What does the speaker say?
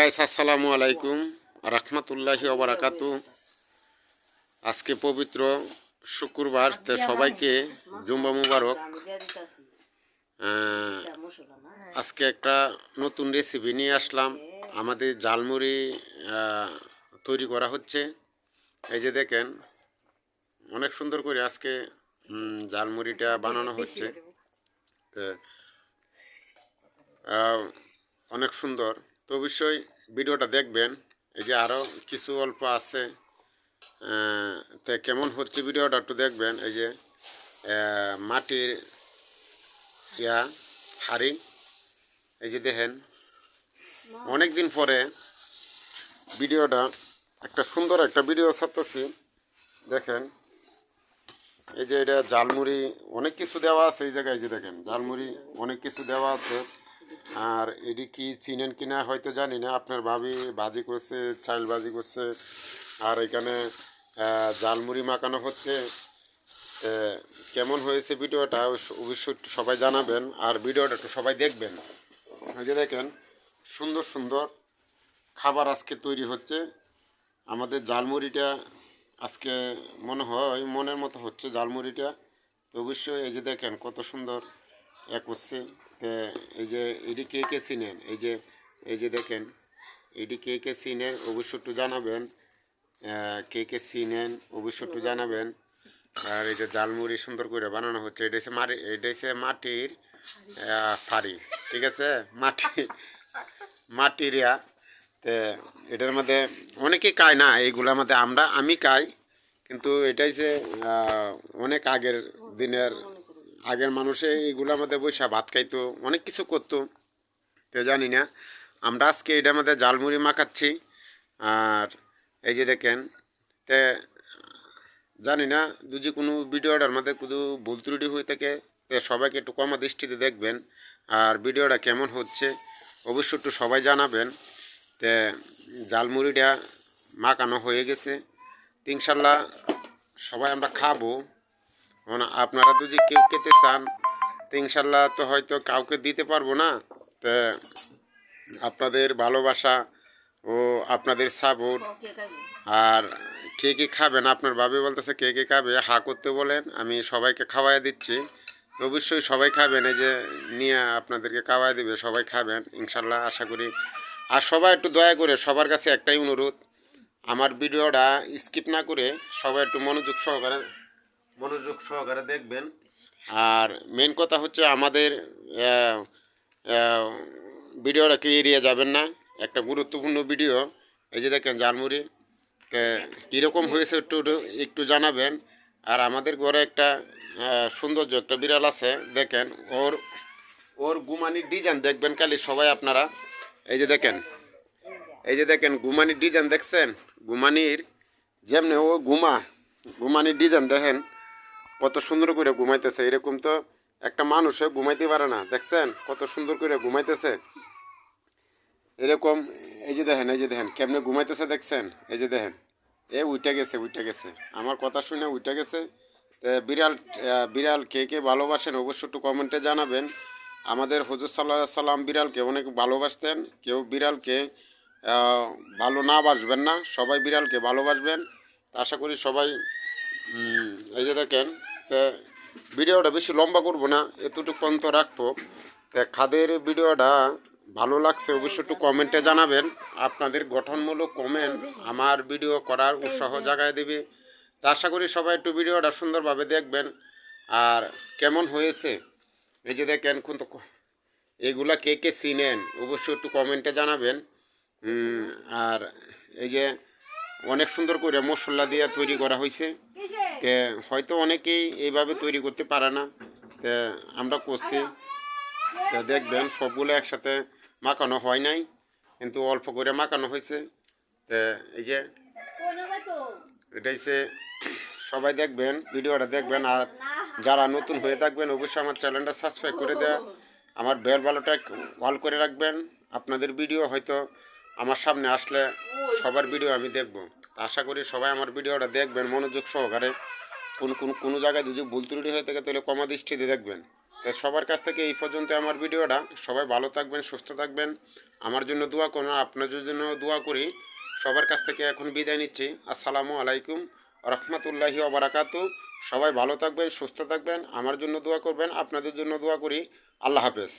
Guys আসসালামু আলাইকুম রাহমাতুল্লাহি ওয়া বারাকাতু। আজকে পবিত্র শুক্রবার, তে সবাইকে জুম্মা মুবারক। আজকে একটা নতুন রেসিপি নিয়ে আসলাম। আমাদের ঝালমুড়ি তৈরি করা হচ্ছে। এই যে দেখেন, অনেক সুন্দর করে আজকে ঝালমুড়িটা বানানো হচ্ছে। তো অনেক সুন্দর, তো অবশ্যই ভিডিওটা দেখবেন। এই যে আরও কিছু অল্প আছে, তো কেমন হচ্ছে ভিডিওটা একটু দেখবেন। এই যে মাটির হাঁড়ি, এই যে দেখেন, অনেক দিন পরে ভিডিওটা একটা সুন্দর একটা ভিডিও ছাড়তেছি। দেখেন, এই যে এটা ঝালমুড়ি, অনেক কিছু দেওয়া আছে এই জায়গায়। এই যে দেখেন, ঝালমুড়ি অনেক কিছু দেওয়া আছে। আর এটি কি চিনেন কিনা হয়তো জানি না। আপনার ভাবি ভাজি করছে, চাল ভাজি করছে, আর এখানে ঝালমুড়ি মাখানো হচ্ছে। কেমন হয়েছে ভিডিওটা অবশ্যই সবাই জানাবেন, আর ভিডিওটা একটু সবাই দেখবেন। এই যে দেখেন, সুন্দর সুন্দর খাবার আজকে তৈরি হচ্ছে। আমাদের ঝালমুড়িটা আজকে মনে হয় মনের মতো হচ্ছে ঝালমুড়িটা। তো অবশ্যই এই যে দেখেন কত সুন্দর করছে। এই যে এটি কে কে চিনেন, এই যে দেখেন, এটি কে কে চিনেন অবশ্যই একটু জানাবেন। কে কে চিনেন অবশ্যই একটু জানাবেন। আর এই যে ঝালমুড়ি সুন্দর করে বানানো হচ্ছে। এটা হচ্ছে মাটির ফাড়ি, ঠিক আছে, মাটির তে এটার মধ্যে অনেকেই খায় না, এইগুলোর মধ্যে আমি খাই। কিন্তু এটাই যে অনেক আগের মানুষে এইগুলোর মধ্যে বৈশা ভাত খাইতো, অনেক কিছু করতো। তো জানি না, আমরা আজকে এটার মধ্যে ঝালমুড়ি মাখাচ্ছি। আর এই যে দেখেন, তে জানি না যদি কোনো ভিডিওটার মধ্যে কোনো ভুল ত্রুটি হয়ে থাকে, তো সবাইকে একটু কমা দৃষ্টিতে দেখবেন। আর ভিডিওটা কেমন হচ্ছে অবশ্যই একটু সবাই জানাবেন। তে ঝালমুড়িটা মাখানো হয়ে গেছে, ইনশাল্লাহ সবাই আমরা খাবো। মানে আপনারা যদি কেউ খেতে চান, তো ইনশাল্লাহ তো হয়তো কাউকে দিতে পারবো না। তো আপনাদের ভালোবাসা ও আপনাদের সাপোর্ট, আর কে কে খাবেন, আপনার ভাবি বলতেছে কে কে খাবে, হা করতে বলেন, আমি সবাইকে খাওয়াই দিচ্ছি। তো অবশ্যই সবাই খাবেন, এই যে নিয়ে আপনাদেরকে খাওয়াই দিবে, সবাই খাবেন ইনশাল্লাহ আশা করি। আর সবাই একটু দয়া করে, সবার কাছে একটাই অনুরোধ, আমার ভিডিওটা স্কিপ না করে সবাই একটু মনোযোগ সহকারে দেখবেন। আর মেন কথা হচ্ছে আমাদের ভিডিওটাকে এড়িয়ে যাবেন না, একটা গুরুত্বপূর্ণ ভিডিও। এই যে দেখেন ঝালমুড়ি কীরকম হয়েছে একটু একটু জানাবেন। আর আমাদের ঘরে একটা সৌন্দর্য একটা বিড়াল আছে, দেখেন ওর গুমানির ডিজাইন দেখবেন খালি সবাই আপনারা। এই যে দেখেন, এই যে দেখেন গুমানির ডিজাইন দেখছেন, গুমানির যেমনি ও গুমানির ডিজাইন দেখেন কত সুন্দর করে ঘুমাইতেছে। এরকম তো একটা মানুষে ঘুমাইতে পারে না, দেখছেন কত সুন্দর করে ঘুমাইতেছে এরকম। এই যে দেখেন কেমনে ঘুমাইতেছে, দেখছেন, এই যে দেখেন, উইটা গেছে আমার কথা শুনে উইটা গেছে। বিড়াল কে কে ভালোবাসেন অবশ্যই একটু কমেন্টে জানাবেন। আমাদের হুজুর সাল্লাল্লাহু আলাইহি সাল্লাম বিড়ালকে অনেক ভালোবাসতেন। কেউ বিড়ালকে ভালো না বাসবেন না, সবাই বিড়ালকে ভালোবাসবেন। আশা করি সবাই। এই যে দেখেন, ভিডিওটা বেশি লম্বা করবো না, এতটুকু পর্যন্ত রাখবো। খাদের ভিডিওটা ভালো লাগছে অবশ্যই একটু কমেন্টে জানাবেন। আপনাদের গঠনমূলক কমেন্ট আমার ভিডিও করার উৎসাহ জাগায় দেবে। তা আশা করি সবাই একটু ভিডিওটা সুন্দরভাবে দেখবেন। আর কেমন হয়েছে, এই যে দেখেন, কিন্তু এগুলা কে কে চিনেন অবশ্যই একটু কমেন্টে জানাবেন। আর এই যে অনেক সুন্দর করে মশলা দিয়ে তৈরি করা হয়েছে। তে হয়তো অনেকেই এইভাবে তৈরি করতে পারে না, তে আমরা করছি। তা দেখবেন সবগুলো একসাথে মাখানো হয় নাই, কিন্তু অল্প করে মাখানো হয়েছে। তে এই যে এটা হচ্ছে, সবাই দেখবেন, ভিডিওটা দেখবেন। আর যারা নতুন হয়ে থাকবেন অবশ্যই আমার চ্যানেলটা সাবস্ক্রাইব করে দেওয়া, আমার বেল বাটনটা অল করে রাখবেন। আপনাদের ভিডিও হয়তো আমার সামনে আসলে সবার ভিডিও আমি দেখব। আশা করি সবাই আমার ভিডিওটা দেখবেন মনোযোগ সহকারে। কোনো জায়গায় যদি ভুল ত্রুটি হয়ে থাকে তাহলে কমা দৃষ্টিতে দেখবেন। তো সবার কাছ থেকে এই পর্যন্ত আমার ভিডিওটা। সবাই ভালো থাকবেন, সুস্থ থাকবেন, আমার জন্য দোয়া করুন, আপনাদের জন্য দোয়া করি। সবার কাছ থেকে এখন বিদায় নিচ্ছি। আসসালামু আলাইকুম রহমতুল্লাহি ওবারাকাতু। সবাই ভালো থাকবেন, সুস্থ থাকবেন, আমার জন্য দোয়া করবেন, আপনাদের জন্য দোয়া করি। আল্লাহ হাফেজ।